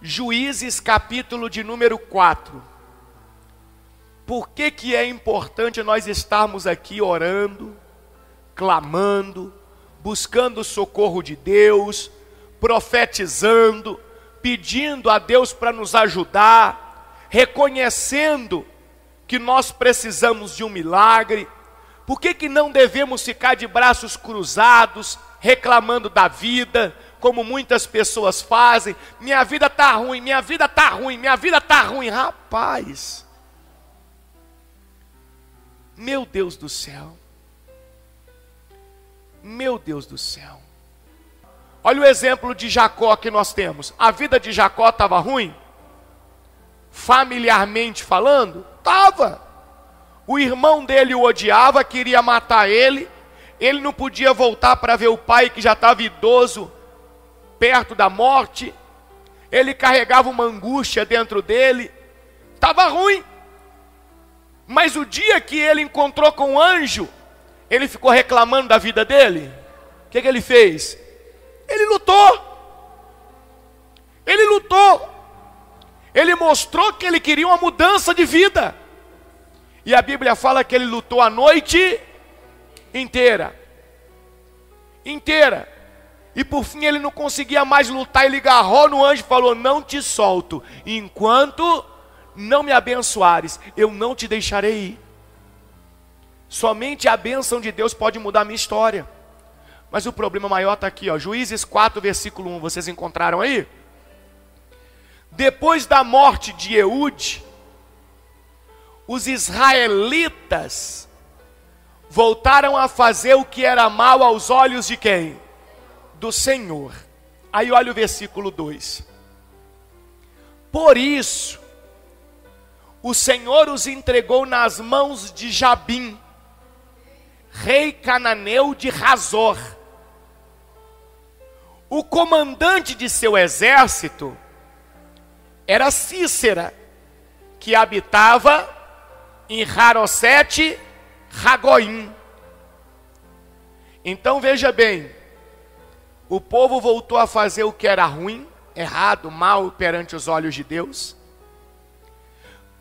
Juízes capítulo de número 4. Por que é importante nós estarmos aqui orando, clamando, buscando o socorro de Deus, profetizando, pedindo a Deus para nos ajudar, reconhecendo que nós precisamos de um milagre? Por que não devemos ficar de braços cruzados, reclamando da vida, como muitas pessoas fazem? Minha vida está ruim, minha vida está ruim, minha vida está ruim. Rapaz, meu Deus do céu, meu Deus do céu. Olha o exemplo de Jacó que nós temos. A vida de Jacó estava ruim? Familiarmente falando, estava. O irmão dele o odiava, queria matar ele. Ele não podia voltar para ver o pai que já estava idoso, perto da morte. Ele carregava uma angústia dentro dele. Estava ruim. Mas o dia que ele encontrou com o anjo, ele ficou reclamando da vida dele. O que ele fez? Ele lutou. Ele lutou. Ele mostrou que ele queria uma mudança de vida. E a Bíblia fala que ele lutou a noite inteira. Inteira. E por fim ele não conseguia mais lutar. Ele agarrou no anjo e falou: não te solto enquanto não me abençoares, eu não te deixarei ir. Somente a bênção de Deus pode mudar a minha história. Mas o problema maior está aqui, ó. Juízes 4, versículo 1, vocês encontraram aí? Depois da morte de Eude, os israelitas voltaram a fazer o que era mal aos olhos de quem? Do Senhor. Aí olha o versículo 2. Por isso, o Senhor os entregou nas mãos de Jabim, rei cananeu de Hazor. O comandante de seu exército era Cícera, que habitava em Harosete Ragoim. Então veja bem, o povo voltou a fazer o que era ruim, errado, mal perante os olhos de Deus.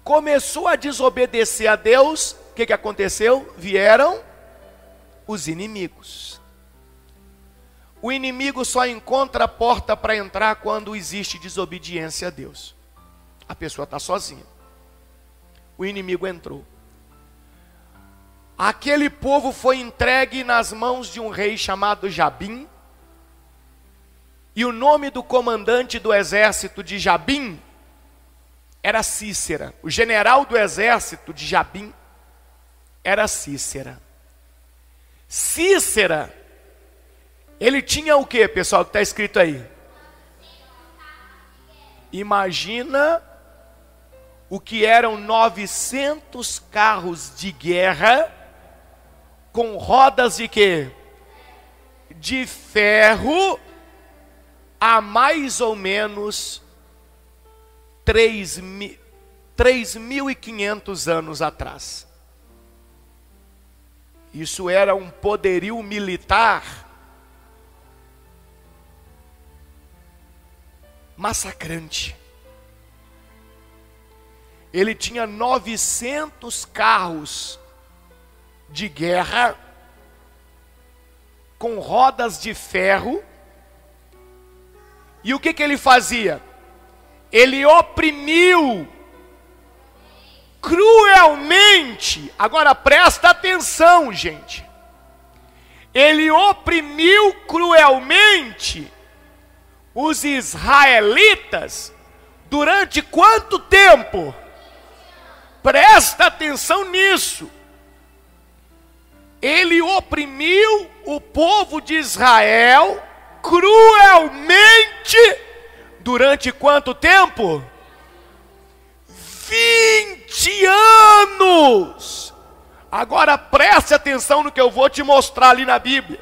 Começou a desobedecer a Deus. O que aconteceu? Vieram os inimigos. O inimigo só encontra a porta para entrar quando existe desobediência a Deus. A pessoa está sozinha. O inimigo entrou. Aquele povo foi entregue nas mãos de um rei chamado Jabim. E o nome do comandante do exército de Jabim era Cícera. O general do exército de Jabim era Cícera. Cícera, ele tinha o que, pessoal, que está escrito aí? Imagina o que eram 900 carros de guerra com rodas de quê? De ferro, a mais ou menos 3.500 anos atrás. Isso era um poderio militar massacrante. Ele tinha 900 carros de guerra com rodas de ferro. E o que ele fazia? Ele oprimiu cruelmente. Agora presta atenção, gente. Ele oprimiu cruelmente os israelitas durante quanto tempo? Presta atenção nisso. Ele oprimiu o povo de Israel cruelmente durante quanto tempo? 20 anos. Agora preste atenção no que eu vou te mostrar ali na Bíblia.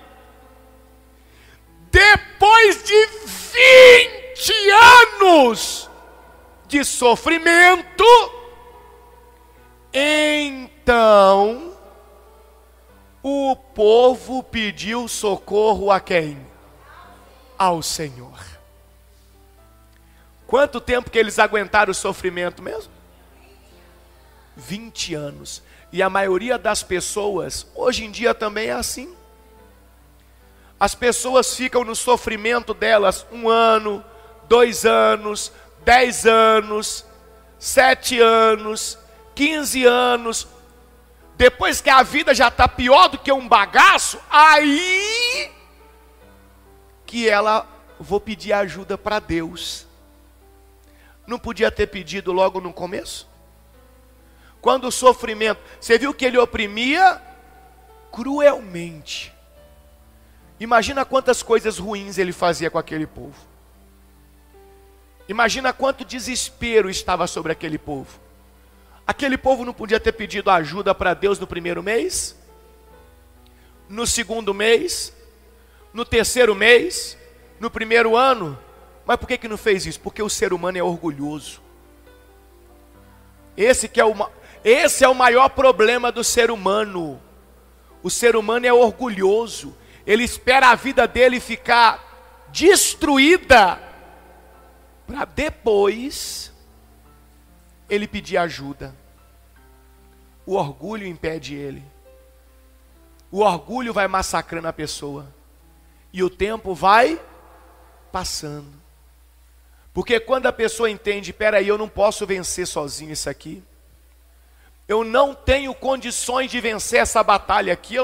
Depois de 20 anos de sofrimento, então o povo pediu socorro a quem? Ao Senhor. Quanto tempo que eles aguentaram o sofrimento mesmo? 20 anos. E a maioria das pessoas, hoje em dia também é assim. As pessoas ficam no sofrimento delas 1 ano, 2 anos, 10 anos, 7 anos, 15 anos. Depois que a vida já está pior do que um bagaço, aí que ela, vou pedir ajuda para Deus. Não podia ter pedido logo no começo? Quando o sofrimento, você viu que ele oprimia cruelmente. Imagina quantas coisas ruins ele fazia com aquele povo. Imagina quanto desespero estava sobre aquele povo. Aquele povo não podia ter pedido ajuda para Deus no primeiro mês, no segundo mês, no terceiro mês, no primeiro ano. Mas por que não fez isso? Porque o ser humano é orgulhoso. Esse é o maior problema do ser humano. O ser humano é orgulhoso. Ele espera a vida dele ficar destruída para depois ele pedir ajuda. O orgulho impede ele. O orgulho vai massacrando a pessoa. E o tempo vai passando. Porque quando a pessoa entende, peraí, eu não posso vencer sozinho isso aqui. Eu não tenho condições de vencer essa batalha aqui.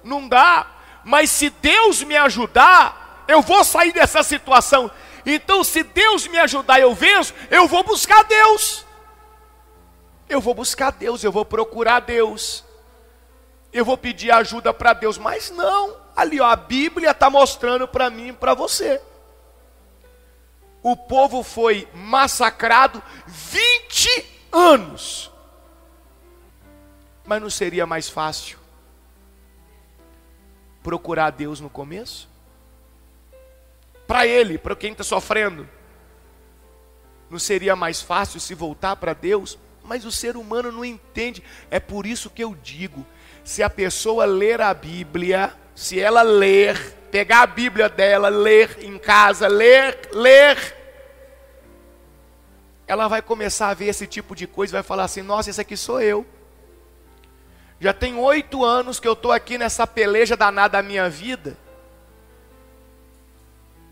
Não dá. Mas se Deus me ajudar, eu vou sair dessa situação. Então se Deus me ajudar, eu venço, eu vou buscar Deus. Eu vou buscar Deus, eu vou procurar Deus. Eu vou pedir ajuda para Deus. Mas não, ali ó, a Bíblia está mostrando para mim e para você. O povo foi massacrado 20 anos. Mas não seria mais fácil procurar Deus no começo? Para ele, para quem está sofrendo, não seria mais fácil se voltar para Deus? Mas o ser humano não entende. É por isso que eu digo, se a pessoa ler a Bíblia, se ela ler, pegar a Bíblia dela, ler em casa, ler, ela vai começar a ver esse tipo de coisa e vai falar assim, nossa, esse aqui sou eu. Já tem 8 anos que eu estou aqui nessa peleja danada da minha vida.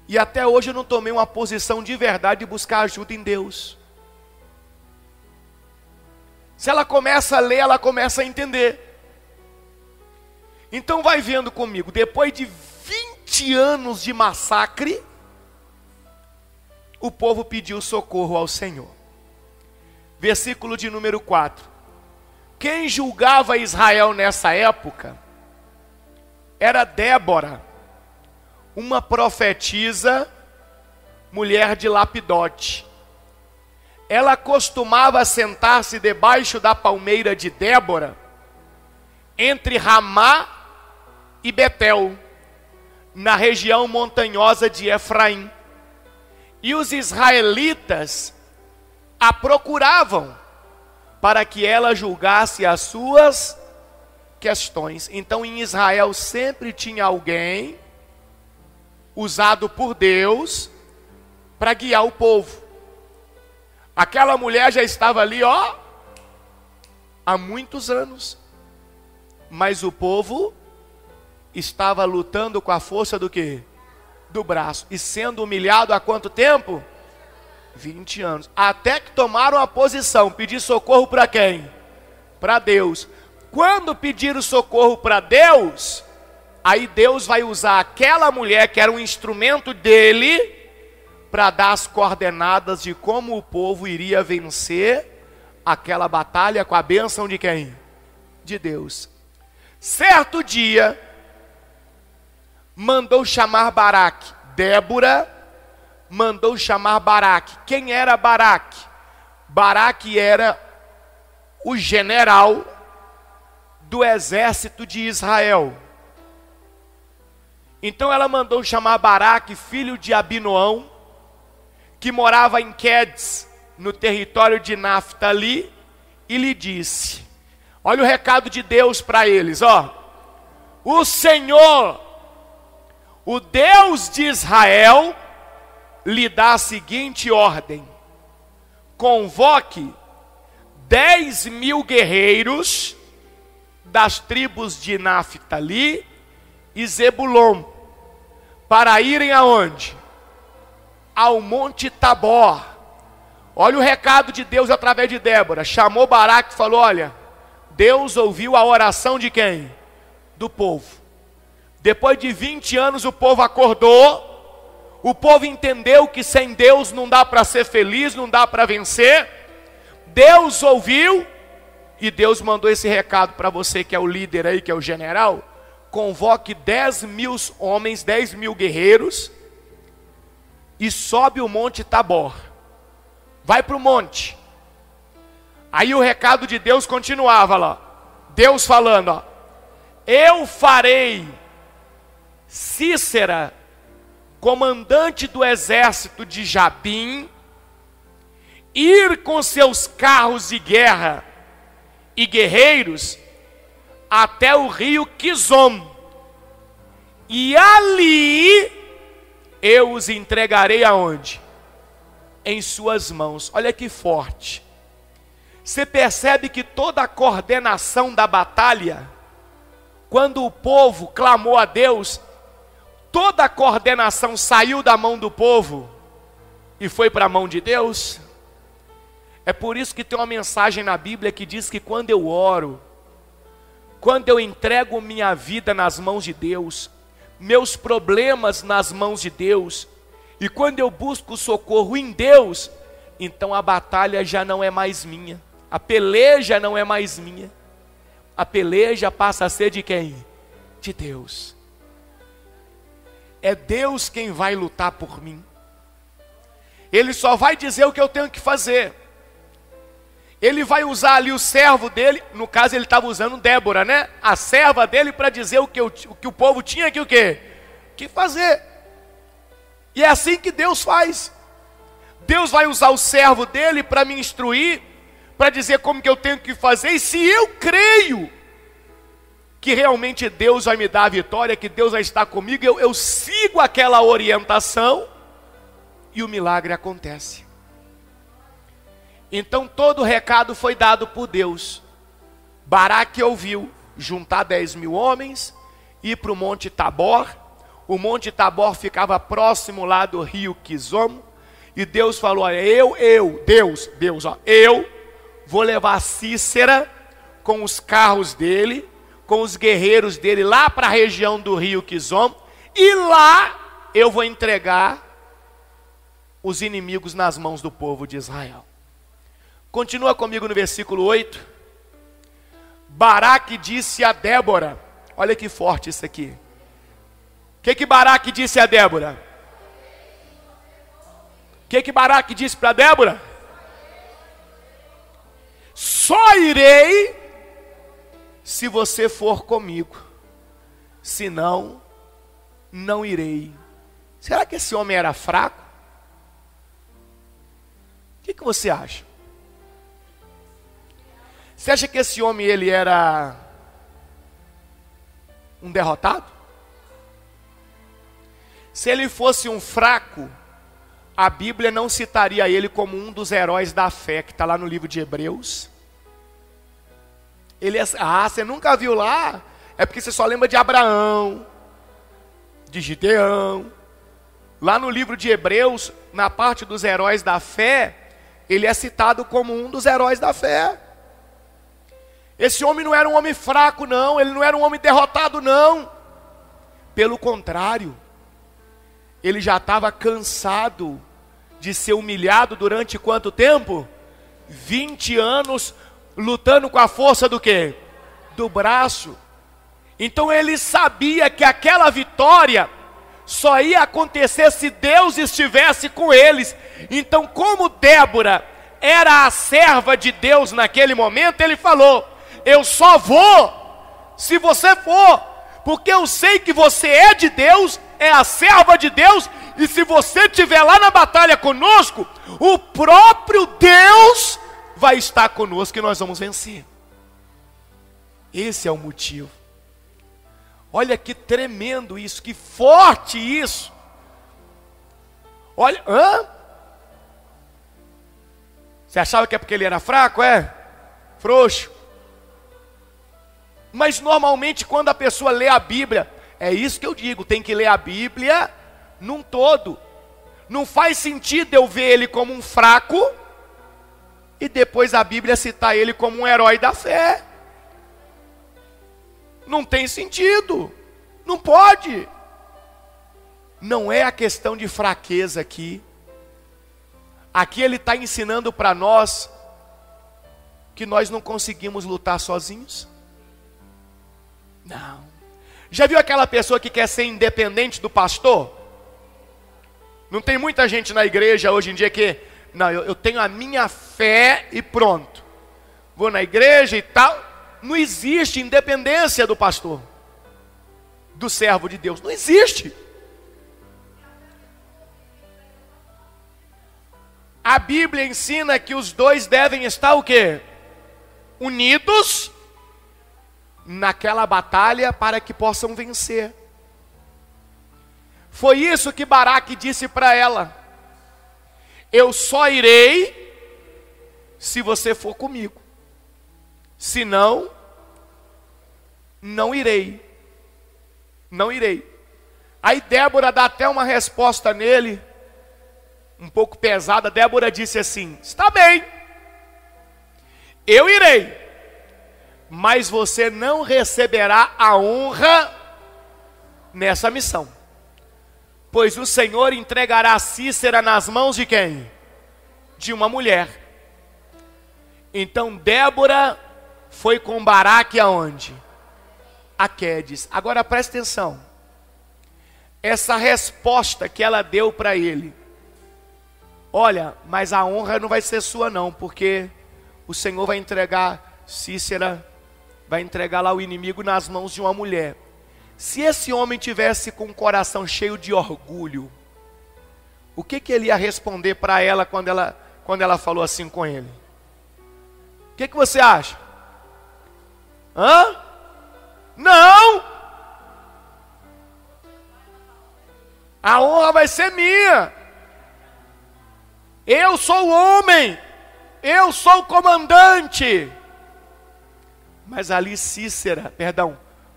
E até hoje eu não tomei uma posição de verdade de buscar ajuda em Deus. Se ela começa a ler, ela começa a entender. Então vai vendo comigo, depois de 20 anos de massacre, o povo pediu socorro ao Senhor. Versículo de número 4. Quem julgava Israel nessa época era Débora, uma profetisa, mulher de Lapidote. Ela costumava sentar-se debaixo da palmeira de Débora, entre Ramá e Betel, na região montanhosa de Efraim. E os israelitas a procuravam para que ela julgasse as suas questões. Então em Israel sempre tinha alguém usado por Deus para guiar o povo. Aquela mulher já estava ali, ó, há muitos anos. Mas o povo estava lutando com a força do quê? Do braço. E sendo humilhado há quanto tempo? 20 anos. Até que tomaram a posição. Pedir socorro para quem? Para Deus. Quando pediram socorro para Deus, aí Deus vai usar aquela mulher que era um instrumento dele para dar as coordenadas de como o povo iria vencer aquela batalha com a bênção de quem? De Deus. Certo dia, mandou chamar Baraque. Débora mandou chamar Baraque. Quem era Baraque? Baraque era o general do exército de Israel. Então ela mandou chamar Baraque, filho de Abinoão, que morava em Quedes, no território de Naftali, e lhe disse, olha o recado de Deus para eles, ó. O Senhor, o Deus de Israel, lhe dá a seguinte ordem: convoque 10.000 guerreiros das tribos de Naftali e Zebulon, para irem aonde? Ao Monte Tabor. Olha o recado de Deus através de Débora. Chamou Baraque e falou: olha, Deus ouviu a oração de quem? Do povo. Depois de 20 anos o povo acordou. O povo entendeu que sem Deus não dá para ser feliz, não dá para vencer. Deus ouviu e Deus mandou esse recado para você que é o líder aí, que é o general. Convoque 10.000 homens, 10.000 guerreiros e sobe o Monte Tabor. Vai para o monte. Aí o recado de Deus continuava lá. Deus falando, ó, eu farei Cícera, comandante do exército de Jabim, ir com seus carros de guerra e guerreiros até o rio Quizom, e ali eu os entregarei aonde? Em suas mãos. Olha que forte. Você percebe que toda a coordenação da batalha, quando o povo clamou a Deus, toda a coordenação saiu da mão do povo e foi para a mão de Deus. É por isso que tem uma mensagem na Bíblia que diz que quando eu oro, quando eu entrego minha vida nas mãos de Deus, meus problemas nas mãos de Deus, e quando eu busco socorro em Deus, então a batalha já não é mais minha, a peleja não é mais minha, a peleja passa a ser de quem? De Deus. É Deus quem vai lutar por mim. Ele só vai dizer o que eu tenho que fazer. Ele vai usar ali o servo dele, no caso ele estava usando Débora, né? A serva dele para dizer o que o povo tinha que o quê? Que fazer. E é assim que Deus faz. Deus vai usar o servo dele para me instruir, para dizer como que eu tenho que fazer. E se eu creio que realmente Deus vai me dar a vitória, que Deus vai estar comigo, eu sigo aquela orientação e o milagre acontece. Então todo o recado foi dado por Deus. Baraque ouviu juntar 10.000 homens, ir para o Monte Tabor. O Monte Tabor ficava próximo lá do rio Quizom. E Deus falou, olha, Deus, ó, eu vou levar Cícera com os carros dele, com os guerreiros dele lá para a região do rio Quizom. E lá eu vou entregar os inimigos nas mãos do povo de Israel. Continua comigo no versículo 8. Baraque disse a Débora, olha que forte isso aqui. O que Baraque disse a Débora? O que Baraque disse para Débora? Só irei se você for comigo, senão não irei. Será que esse homem era fraco? O que você acha? Você acha que esse homem ele era um derrotado? Se ele fosse um fraco, a Bíblia não citaria ele como um dos heróis da fé, que está lá no livro de Hebreus. Ele é, você nunca viu lá? É porque você só lembra de Abraão, de Gideão. Lá no livro de Hebreus, na parte dos heróis da fé, ele é citado como um dos heróis da fé. Esse homem não era um homem fraco, não. Ele não era um homem derrotado, não. Pelo contrário, ele já estava cansado de ser humilhado durante quanto tempo? 20 anos lutando com a força do quê? Do braço. Então ele sabia que aquela vitória só ia acontecer se Deus estivesse com eles. Então, como Débora era a serva de Deus naquele momento, ele falou, eu só vou se você for, porque eu sei que você é de Deus, é a serva de Deus, e se você estiver lá na batalha conosco, o próprio Deus vai estar conosco e nós vamos vencer. Esse é o motivo. Olha que tremendo isso, que forte isso. Olha, Você achava que é porque ele era fraco, frouxo? Mas normalmente quando a pessoa lê a Bíblia, é isso que eu digo, tem que ler a Bíblia num todo. Não faz sentido eu ver ele como um fraco e depois a Bíblia citar ele como um herói da fé. Não tem sentido, não pode. Não é a questão de fraqueza aqui. Aqui ele está ensinando para nós que nós não conseguimos lutar sozinhos. Não. Já viu aquela pessoa que quer ser independente do pastor? Não tem muita gente na igreja hoje em dia que, não, eu tenho a minha fé e pronto. Vou na igreja e tal. Não existe independência do pastor, do servo de Deus. Não existe. A Bíblia ensina que os dois devem estar o quê? Unidos naquela batalha para que possam vencer. Foi isso que Baraque disse para ela: eu só irei se você for comigo, senão não irei. Não irei. Aí Débora dá até uma resposta nele, um pouco pesada. Débora disse assim: está bem, eu irei, mas você não receberá a honra nessa missão, pois o Senhor entregará Cícera nas mãos de quem? De uma mulher. Então Débora foi com Baraque aonde? A Quedes. Agora presta atenção, essa resposta que ela deu para ele: olha, mas a honra não vai ser sua não, porque o Senhor vai entregar Cícera, vai entregar lá o inimigo nas mãos de uma mulher. Se esse homem tivesse com o coração cheio de orgulho, o que ele ia responder para ela quando ela falou assim com ele? O que você acha? Não! A honra vai ser minha. Eu sou o homem, eu sou o comandante. Mas ali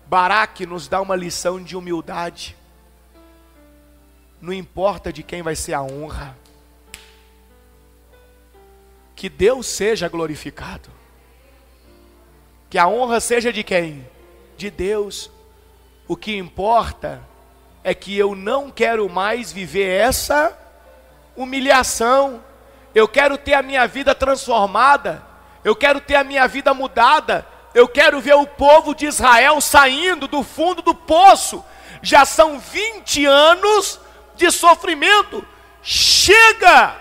Baraque nos dá uma lição de humildade. Não importa de quem vai ser a honra, que Deus seja glorificado. Que a honra seja de quem? De Deus. O que importa é que eu não quero mais viver essa humilhação. Eu quero ter a minha vida transformada, eu quero ter a minha vida mudada. Eu quero ver o povo de Israel saindo do fundo do poço. Já são 20 anos de sofrimento. Chega,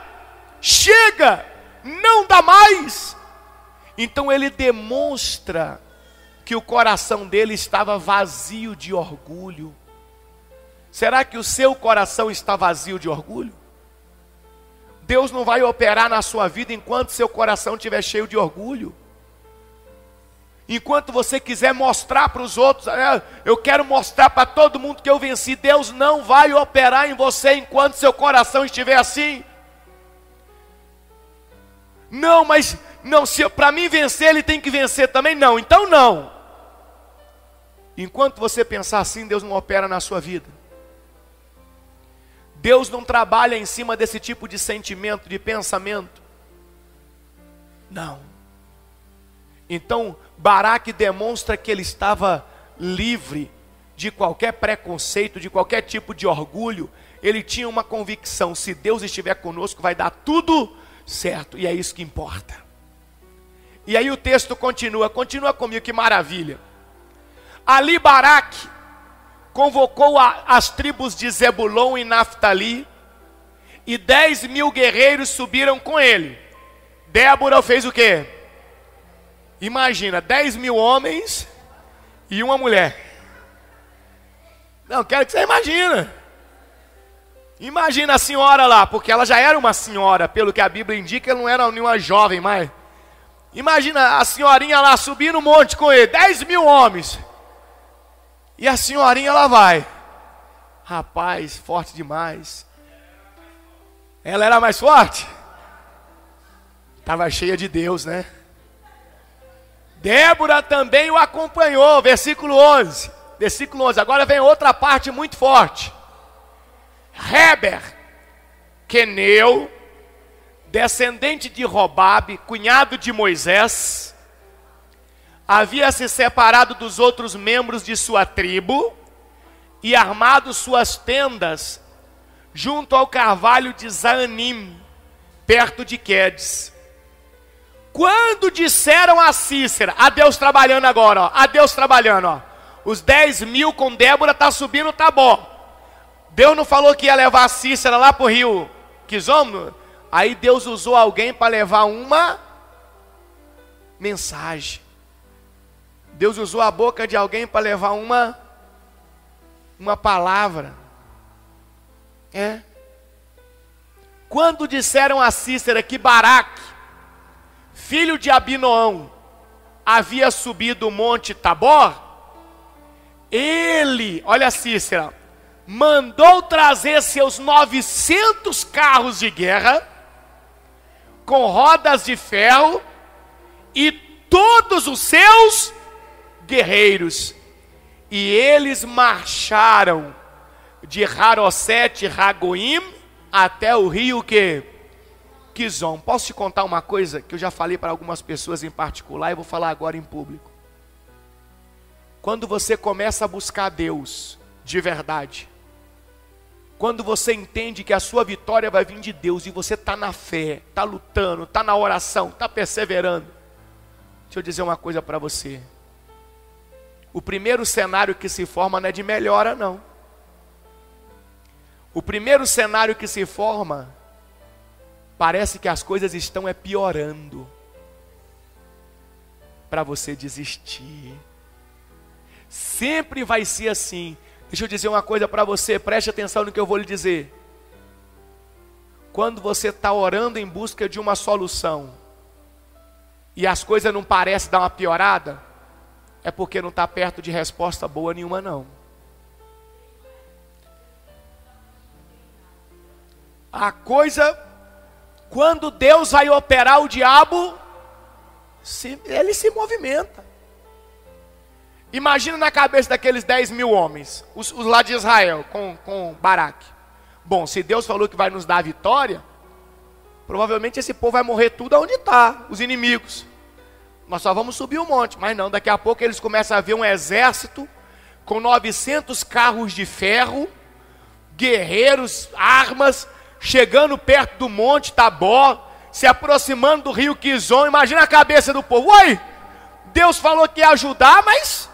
não dá mais. Então ele demonstra que o coração dele estava vazio de orgulho. Será que o seu coração está vazio de orgulho? Deus não vai operar na sua vida enquanto seu coração estiver cheio de orgulho. Enquanto você quiser mostrar para os outros, eu quero mostrar para todo mundo que eu venci. Deus não vai operar em você enquanto seu coração estiver assim. Não, mas não, se para mim vencer ele tem que vencer também. Não, então não. Enquanto você pensar assim, Deus não opera na sua vida. Deus não trabalha em cima desse tipo de sentimento, de pensamento. Não. Então Baraque demonstra que ele estava livre de qualquer preconceito, de qualquer tipo de orgulho. Ele tinha uma convicção: se Deus estiver conosco, vai dar tudo certo, e é isso que importa. E aí o texto continua comigo, que maravilha. Ali Baraque convocou as tribos de Zebulon e Naftali, e 10.000 guerreiros subiram com ele. Débora fez o quê? Imagina, 10.000 homens e uma mulher. Não, quero que você imagina a senhora lá, porque ela já era uma senhora, pelo que a Bíblia indica, ela não era nenhuma jovem mais. Imagina a senhorinha lá subindo um monte com ele, 10.000 homens. E a senhorinha lá vai. Rapaz, forte demais. Ela era mais forte? Estava cheia de Deus, né? Débora também o acompanhou, versículo 11. Versículo 11, agora vem outra parte muito forte. Heber, queneu, descendente de Robabe, cunhado de Moisés, havia se separado dos outros membros de sua tribo e armado suas tendas junto ao carvalho de Zaanim, perto de Quedes. Quando disseram a Cícera, a Deus trabalhando agora, ó, a Deus trabalhando, ó, os 10.000 com Débora tá subindo, tá bom. Deus não falou que ia levar a Cícera lá pro rio Quizom? Aí Deus usou alguém para levar uma mensagem. Deus usou a boca de alguém para levar uma palavra. Quando disseram a Cícera que Baraque, filho de Abinoão, havia subido o monte Tabor, ele, olha Cícera, mandou trazer seus 900 carros de guerra, com rodas de ferro, e todos os seus guerreiros. E eles marcharam de Harosete Ragoim até o rio Quizom. Posso te contar uma coisa que eu já falei para algumas pessoas em particular e vou falar agora em público. Quando você começa a buscar Deus de verdade, quando você entende que a sua vitória vai vir de Deus e você está na fé, está lutando, está na oração, está perseverando, deixa eu dizer uma coisa para você. O primeiro cenário que se forma não é de melhora, não. O primeiro cenário que se forma, parece que as coisas estão piorando, para você desistir. Sempre vai ser assim. Deixa eu dizer uma coisa para você, preste atenção no que eu vou lhe dizer. Quando você está orando em busca de uma solução, e as coisas não parecem dar uma piorada, é porque não está perto de resposta boa nenhuma, não. A coisa, quando Deus vai operar o diabo, ele se movimenta. Imagina na cabeça daqueles 10.000 homens, os lá de Israel, com Baraque. Bom, se Deus falou que vai nos dar a vitória, provavelmente esse povo vai morrer tudo onde está, os inimigos. Nós só vamos subir um monte, mas não, daqui a pouco eles começam a ver um exército com 900 carros de ferro, guerreiros, armas, chegando perto do monte Tabor, se aproximando do rio Quizom. Imagina a cabeça do povo. Oi, Deus falou que ia ajudar, mas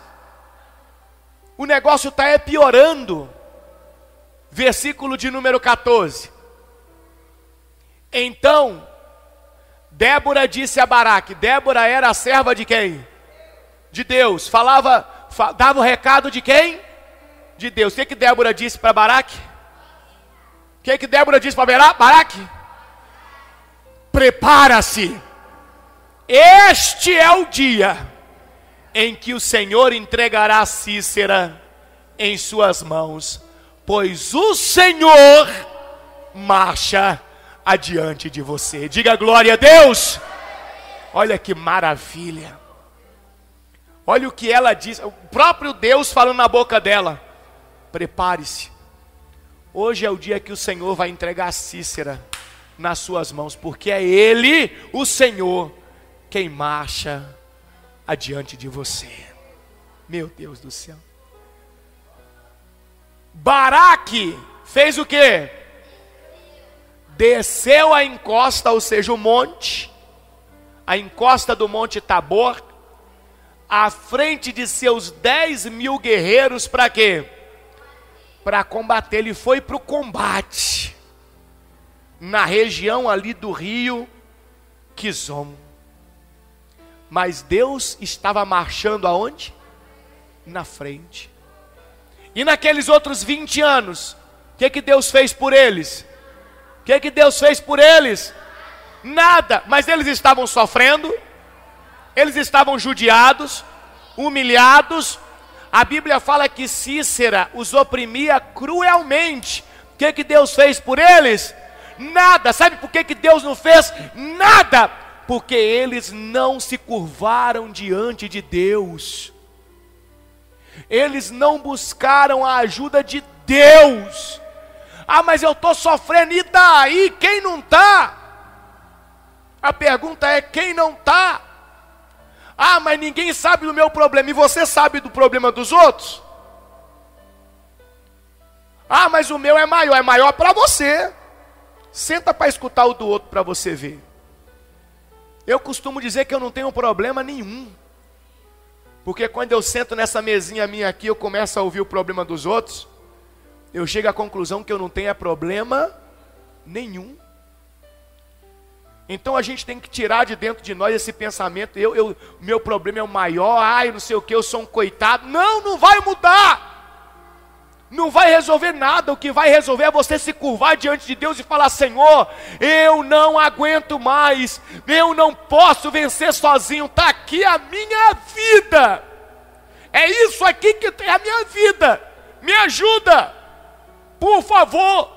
o negócio está piorando. Versículo de número 14. Então Débora disse a Baraque. Débora era a serva de quem? De Deus. Dava o recado de quem? De Deus. O que Débora disse para Baraque? O que Débora disse para Baraque? Prepara-se. Este é o dia em que o Senhor entregará Cícera em suas mãos, pois o Senhor marcha adiante de você. Diga glória a Deus. Olha que maravilha. Olha o que ela diz, o próprio Deus falando na boca dela. Prepare-se. Hoje é o dia que o Senhor vai entregar Cícera nas suas mãos, porque é Ele, o Senhor, quem marcha adiante de você. Meu Deus do céu. Baraque fez o quê? Desceu a encosta, ou seja, o monte, a encosta do monte Tabor, à frente de seus 10.000 guerreiros, para quê? Para combater. Ele foi para o combate, na região ali do rio Quizom. Mas Deus estava marchando aonde? Na frente. E naqueles outros 20 anos, o que Deus fez por eles? O que Deus fez por eles? Nada. Mas eles estavam sofrendo, eles estavam judiados, humilhados. A Bíblia fala que Cícera os oprimia cruelmente. O que Deus fez por eles? Nada. Sabe por que Deus não fez? Nada. Porque eles não se curvaram diante de Deus. Eles não buscaram a ajuda de Deus. Ah, mas eu estou sofrendo, e daí? Quem não está? A pergunta é: quem não está? Ah, mas ninguém sabe do meu problema, e você sabe do problema dos outros? Ah, mas o meu é maior para você. Senta para escutar o do outro para você ver. Eu costumo dizer que eu não tenho problema nenhum. Porque quando eu sento nessa mesinha minha aqui, eu começo a ouvir o problema dos outros, eu chego à conclusão que eu não tenho problema nenhum. Então a gente tem que tirar de dentro de nós esse pensamento: meu problema é o maior, ai, não sei o que, eu sou um coitado. Não vai mudar. Não vai resolver nada. O que vai resolver é você se curvar diante de Deus e falar: Senhor, eu não aguento mais, eu não posso vencer sozinho, está aqui a minha vida, é isso aqui que é a minha vida, me ajuda, por favor,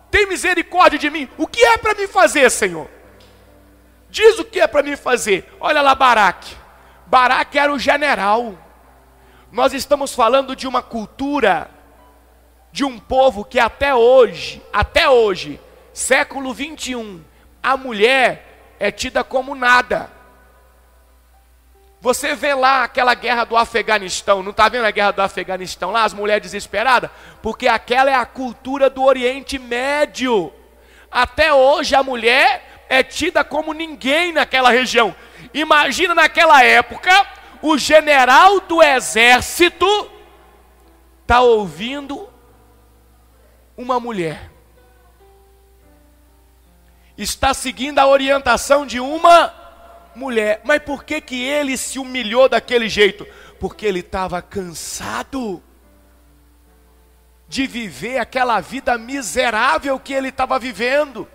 tem misericórdia de mim. O que é para mim fazer, Senhor? Diz o que é para mim fazer. Olha lá Baraque. Baraque era o general. Nós estamos falando de uma cultura, de um povo que até hoje, século 21, a mulher é tida como nada. Você vê lá aquela guerra do Afeganistão, não está vendo a guerra do Afeganistão lá, as mulheres desesperadas? Porque aquela é a cultura do Oriente Médio. Até hoje a mulher é tida como ninguém naquela região. Imagina naquela época, o general do exército está ouvindo uma mulher, está seguindo a orientação de uma mulher. Mas por que ele se humilhou daquele jeito? Porque ele estava cansado de viver aquela vida miserável que ele estava vivendo.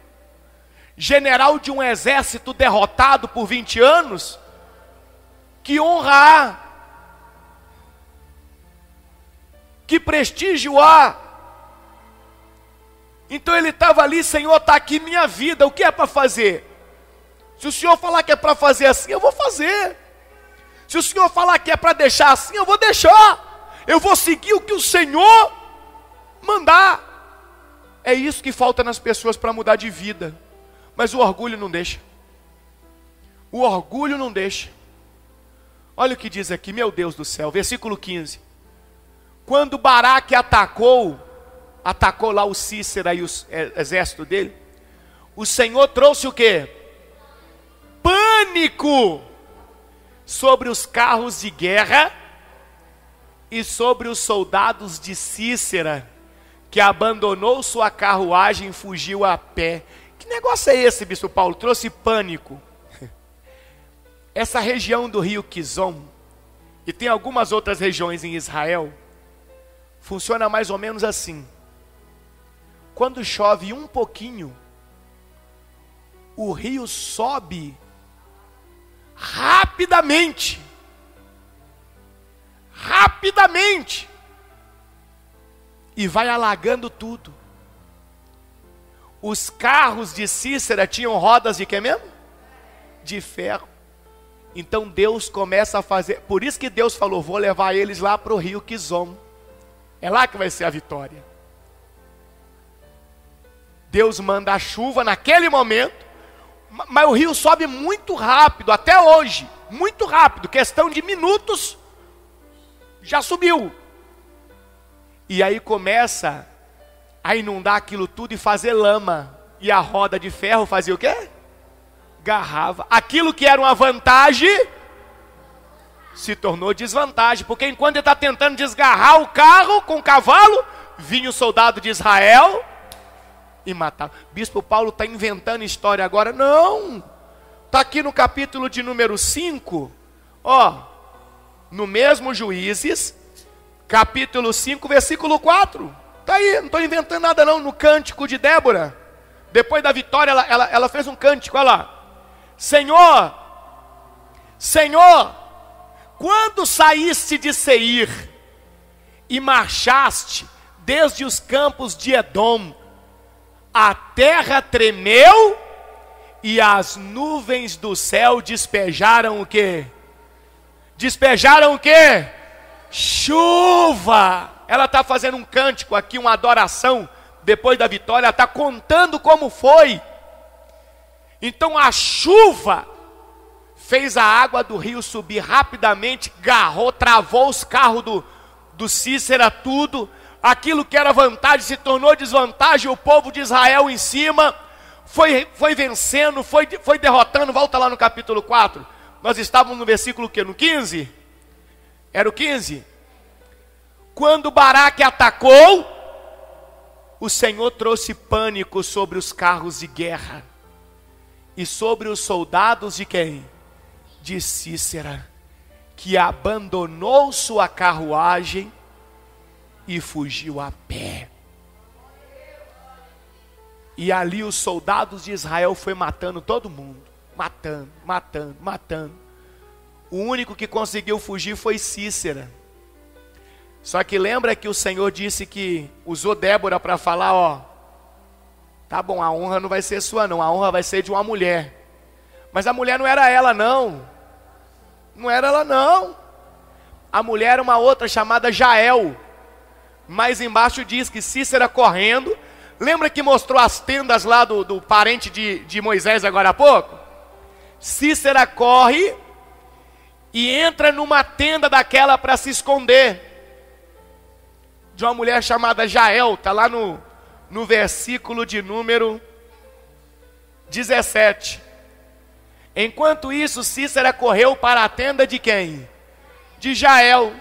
General de um exército derrotado por 20 anos, que honra há, que prestígio há. Então ele estava ali: Senhor, está aqui minha vida, o que é para fazer? Se o Senhor falar que é para fazer assim, eu vou fazer. Se o Senhor falar que é para deixar assim, eu vou deixar. Eu vou seguir o que o Senhor mandar. É isso que falta nas pessoas para mudar de vida. Mas o orgulho não deixa. O orgulho não deixa. Olha o que diz aqui, meu Deus do céu, versículo 15. Quando Baraque atacou lá o Cícera e o exército dele, o Senhor trouxe o quê? Pânico sobre os carros de guerra e sobre os soldados de Cícera, que abandonou sua carruagem e fugiu a pé. Que negócio é esse, bispo Paulo? Trouxe pânico. Essa região do rio Quizon, e tem algumas outras regiões em Israel, funciona mais ou menos assim. Quando chove um pouquinho, o rio sobe rapidamente, e vai alagando tudo. Os carros de Cícera tinham rodas de quê mesmo? De ferro. Então Deus começa a fazer, por isso que Deus falou: vou levar eles lá para o rio Quizon, é lá que vai ser a vitória. Deus manda a chuva naquele momento, mas o rio sobe muito rápido, até hoje, muito rápido, questão de minutos, já subiu. E aí começa a inundar aquilo tudo e fazer lama. E a roda de ferro fazia o quê? Garrava. Aquilo que era uma vantagem se tornou desvantagem, porque enquanto ele está tentando desgarrar o carro com o cavalo, vinha o soldado de Israel e matava. Bispo Paulo está inventando história agora? Não, está aqui no capítulo de número 5, no mesmo Juízes, capítulo 5, versículo 4, está aí, não estou inventando nada não. No cântico de Débora, depois da vitória, ela fez um cântico, olha lá: Senhor, Senhor, quando saíste de Seir e marchaste desde os campos de Edom, a terra tremeu E as nuvens do céu despejaram o quê? Despejaram o quê? Chuva. Ela está fazendo um cântico aqui, uma adoração, depois da vitória, ela está contando como foi. Então a chuva fez a água do rio subir rapidamente, garrou, travou os carros do Cícera, tudo. Aquilo que era vantagem se tornou desvantagem, o povo de Israel em cima foi vencendo, foi derrotando. Volta lá no capítulo 4, nós estávamos no versículo que? No 15? Era o 15? Quando Baraque atacou, o Senhor trouxe pânico sobre os carros de guerra e sobre os soldados de quem? De Cícera, que abandonou sua carruagem e fugiu a pé. E ali os soldados de Israel foi matando todo mundo, matando. O único que conseguiu fugir foi Cícera. Só que lembra que o Senhor disse que usou Débora para falar, ó, tá bom, a honra não vai ser sua não, a honra vai ser de uma mulher. Mas a mulher não era ela não. Não era ela não. A mulher era uma outra chamada Jael. Mais embaixo diz que Cícera correndo. Lembra que mostrou as tendas lá do parente de Moisés agora há pouco? Cícera corre e entra numa tenda daquela para se esconder. De uma mulher chamada Jael. Está lá no versículo de número 17. Enquanto isso, Cícera correu para a tenda de quem? De Jael,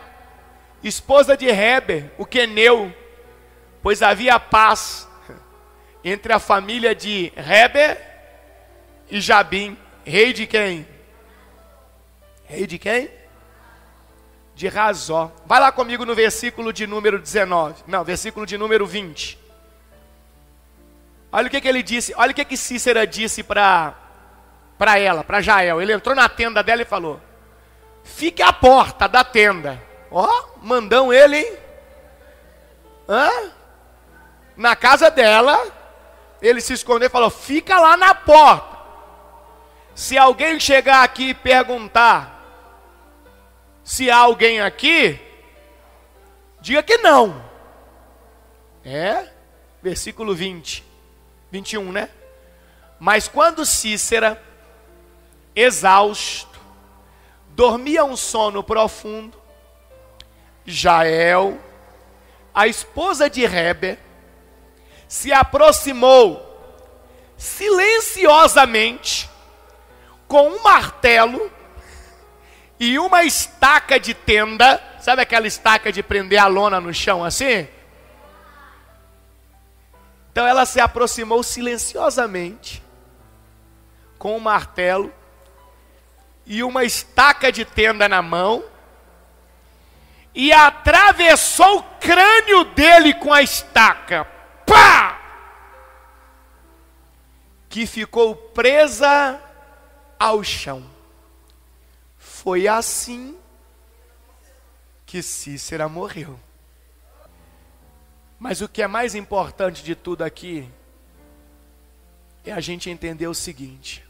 esposa de Heber, o queneu, pois havia paz entre a família de Heber e Jabim, rei de quem? Rei de quem? De Razó. Vai lá comigo no versículo de número 19, não, versículo de número 20. Olha o que ele disse, olha o que Cícera disse para ela, para Jael. Ele entrou na tenda dela e falou: fique à porta da tenda. Ó, mandão ele, hein? Na casa dela, ele se escondeu e falou: fica lá na porta. Se alguém chegar aqui e perguntar se há alguém aqui, diga que não. Versículo 21, né? Mas quando Cícera, exausto, dormia um sono profundo, Jael, a esposa de Heber, se aproximou silenciosamente com um martelo e uma estaca de tenda. Sabe aquela estaca de prender a lona no chão assim? Então ela se aproximou silenciosamente com um martelo e uma estaca de tenda na mão, e atravessou o crânio dele com a estaca, pá! Que ficou presa ao chão. Foi assim que Cícera morreu. Mas o que é mais importante de tudo aqui é a gente entender o seguinte: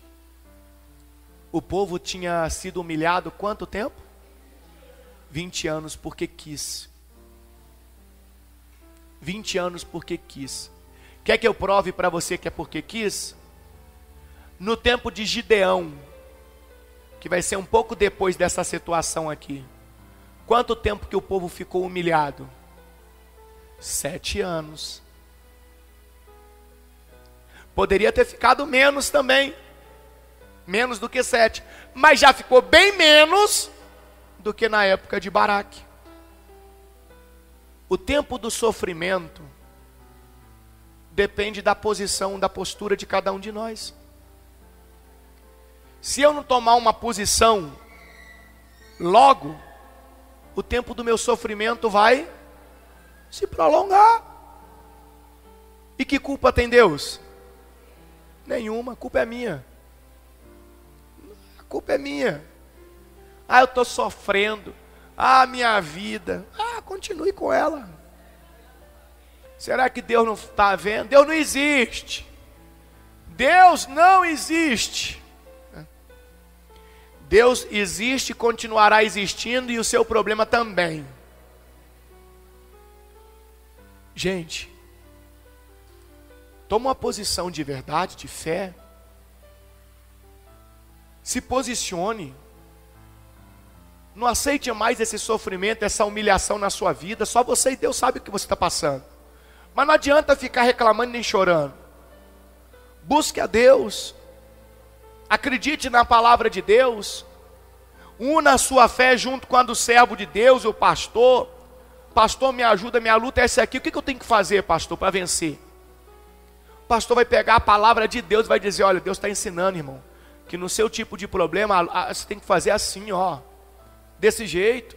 o povo tinha sido humilhado quanto tempo? 20 anos porque quis. 20 anos porque quis. Quer que eu prove para você que é porque quis? No tempo de Gideão, que vai ser um pouco depois dessa situação aqui, quanto tempo que o povo ficou humilhado? 7 anos. Poderia ter ficado menos também, menos do que 7, mas já ficou bem menos do que na época de Baraque. O tempo do sofrimento depende da posição, da postura de cada um de nós. Se eu não tomar uma posição logo, o tempo do meu sofrimento vai se prolongar. E que culpa tem Deus? Nenhuma, a culpa é minha. A culpa é minha. Eu estou sofrendo. Minha vida. Continue com ela. Será que Deus não está vendo? Deus não existe. Deus não existe. Deus existe, continuará existindo e o seu problema também. Gente, toma uma posição de verdade, de fé. Se posicione. Não aceite mais esse sofrimento, essa humilhação na sua vida. Só você e Deus sabe o que você está passando. Mas não adianta ficar reclamando nem chorando. Busque a Deus. Acredite na palavra de Deus. Una a sua fé junto com a do servo de Deus, o pastor. Pastor, me ajuda, minha luta é essa aqui. O que eu tenho que fazer, pastor, para vencer? O pastor vai pegar a palavra de Deus e vai dizer: olha, Deus está ensinando, irmão, que no seu tipo de problema, você tem que fazer assim, ó. Desse jeito.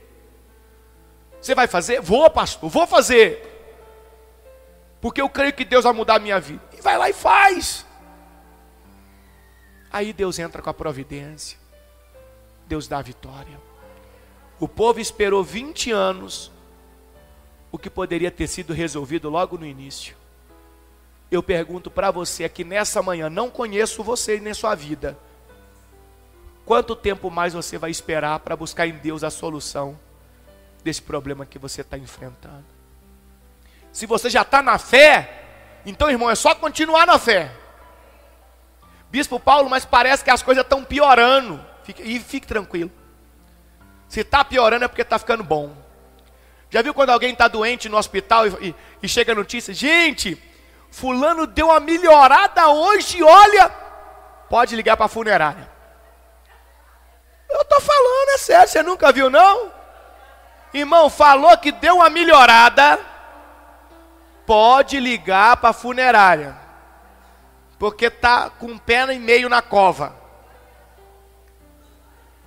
Você vai fazer? Vou, pastor, vou fazer. Porque eu creio que Deus vai mudar a minha vida. E vai lá e faz. Aí Deus entra com a providência. Deus dá a vitória. O povo esperou 20 anos, o que poderia ter sido resolvido logo no início. Eu pergunto para você aqui nessa manhã, não conheço você nem sua vida. Quanto tempo mais você vai esperar para buscar em Deus a solução desse problema que você está enfrentando? Se você já está na fé, então, irmão, é só continuar na fé. Bispo Paulo, mas parece que as coisas estão piorando. Fique tranquilo. Se está piorando é porque está ficando bom. Já viu quando alguém está doente no hospital e chega a notícia: gente, fulano deu uma melhorada hoje, olha, pode ligar para a funerária. Eu estou falando, é sério, você nunca viu não? Irmão, falou que deu uma melhorada, pode ligar para a funerária, porque está com um pé e meio na cova.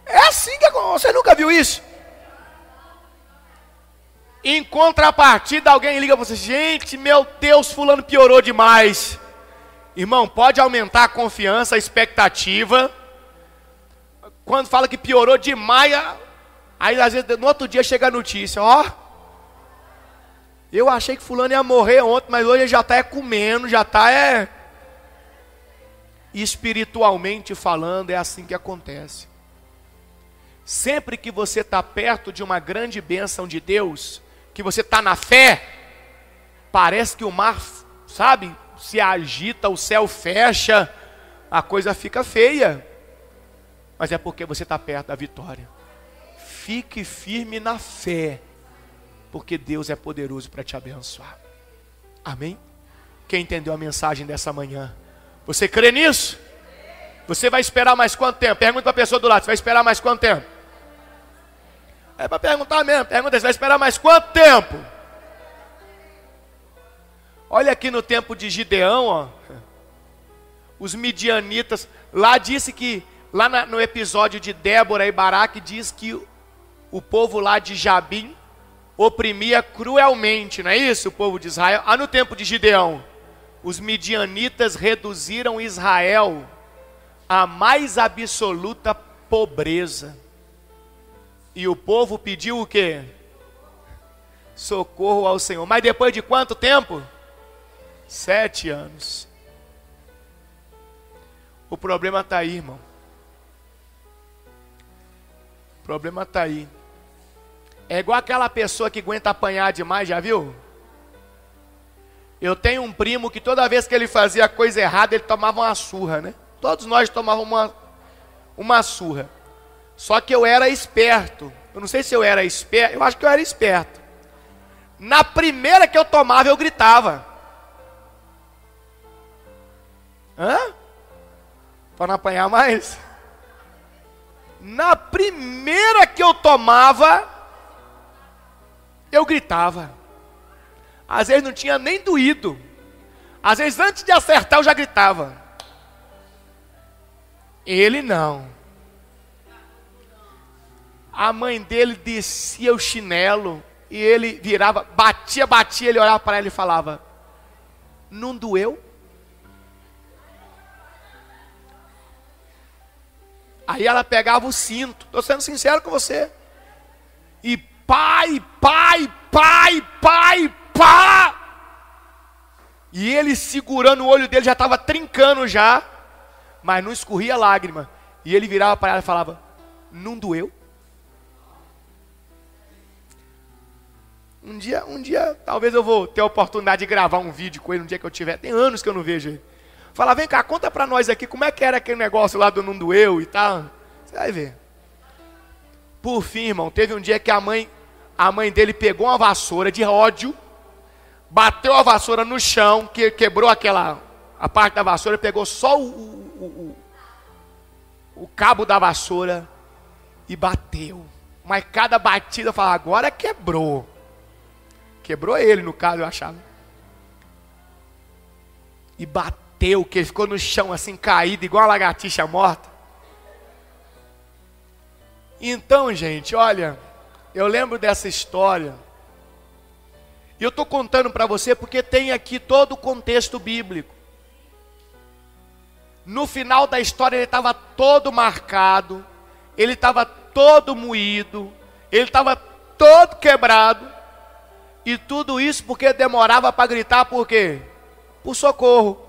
É assim que você nunca viu isso? Em contrapartida, alguém liga para você: gente, meu Deus, fulano piorou demais. Irmão, pode aumentar a confiança, a expectativa. Quando fala que piorou demais, aí às vezes no outro dia chega a notícia: ó, eu achei que fulano ia morrer ontem, mas hoje ele já está comendo, já está espiritualmente falando, é assim que acontece. Sempre que você está perto de uma grande bênção de Deus, que você está na fé, parece que o mar, sabe, se agita, o céu fecha, a coisa fica feia. Mas é porque você está perto da vitória. Fique firme na fé, porque Deus é poderoso para te abençoar. Amém? Quem entendeu a mensagem dessa manhã? Você crê nisso? Você vai esperar mais quanto tempo? Pergunta para a pessoa do lado: você vai esperar mais quanto tempo? É para perguntar mesmo. Pergunta: você vai esperar mais quanto tempo? Olha aqui no tempo de Gideão, ó, os midianitas, lá disse que, lá no episódio de Débora e Baraque, diz que o povo lá de Jabim oprimia cruelmente, não é isso? O povo de Israel. No tempo de Gideão, os midianitas reduziram Israel à mais absoluta pobreza. E o povo pediu o quê? Socorro ao Senhor. Mas depois de quanto tempo? 7 anos. O problema está aí, irmão. O problema está aí. É igual aquela pessoa que aguenta apanhar demais, já viu? Eu tenho um primo que toda vez que ele fazia coisa errada, ele tomava uma surra, né? Todos nós tomávamos uma surra. Só que eu era esperto. Eu não sei se eu era esperto, eu acho que eu era esperto. Na primeira que eu tomava, eu gritava. Hã? Para não apanhar mais? Na primeira que eu tomava, eu gritava. Às vezes não tinha nem doído. Às vezes antes de acertar eu já gritava. Ele não. A mãe dele descia o chinelo e ele virava, batia, ele olhava para ela e falava: não doeu? Aí ela pegava o cinto, estou sendo sincero com você, e pá! E ele segurando o olho dele, já estava trincando já, mas não escorria lágrima. E ele virava para ela e falava: não doeu? Um dia, talvez eu vou ter a oportunidade de gravar um vídeo com ele, um dia que eu tiver. Tem anos que eu não vejo ele. Fala: vem cá, conta pra nós aqui, como é que era aquele negócio lá do não doeu e tal. Você vai ver. Por fim, irmão, teve um dia que a mãe dele pegou uma vassoura de ódio, bateu a vassoura no chão, quebrou a parte da vassoura, pegou só o cabo da vassoura e bateu. Mas cada batida, eu falava: agora quebrou. Quebrou ele, no caso, eu achava. E bateu, que ele ficou no chão assim, caído, igual uma lagartixa morta. Então, gente, olha, eu lembro dessa história. E eu estou contando para você porque tem aqui todo o contexto bíblico. No final da história ele estava todo marcado, ele estava todo moído, ele estava todo quebrado. E tudo isso porque demorava para gritar por quê? Por socorro.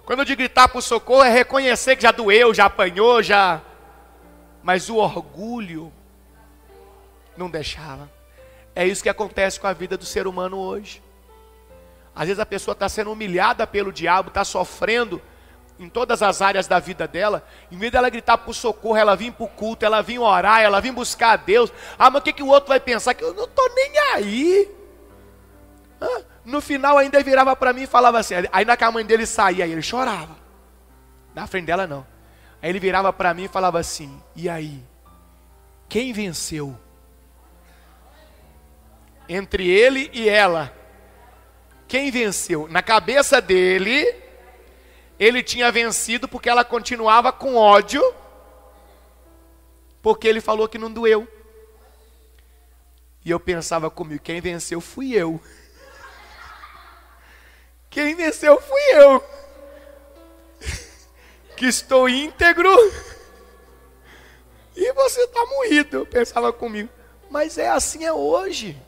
Quando eu digo gritar por socorro é reconhecer que já doeu, já apanhou, já... Mas o orgulho não deixava. É isso que acontece com a vida do ser humano hoje. Às vezes a pessoa está sendo humilhada pelo diabo, está sofrendo em todas as áreas da vida dela. Em vez dela gritar por socorro, ela vir para o culto, ela vir orar, ela vir buscar a Deus. Ah, mas o que o outro vai pensar? Que eu não estou nem aí. No final ainda ele virava para mim e falava assim. Aí na que a mãe dele saía, aí ele chorava. Na frente dela não. Aí ele virava para mim e falava assim: e aí? Quem venceu? Entre ele e ela, quem venceu? Na cabeça dele, ele tinha vencido porque ela continuava com ódio, porque ele falou que não doeu. E eu pensava comigo: quem venceu fui eu. Quem venceu fui eu, que estou íntegro, e você está moído. Eu pensava comigo: mas é assim é hoje.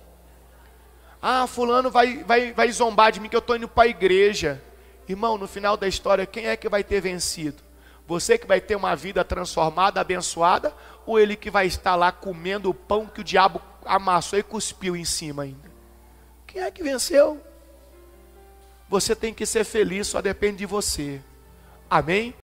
Ah, fulano vai zombar de mim que eu estou indo para a igreja. Irmão, no final da história, quem é que vai ter vencido? Você que vai ter uma vida transformada, abençoada, ou ele que vai estar lá comendo o pão que o diabo amassou e cuspiu em cima ainda? Quem é que venceu? Você tem que ser feliz, só depende de você. Amém?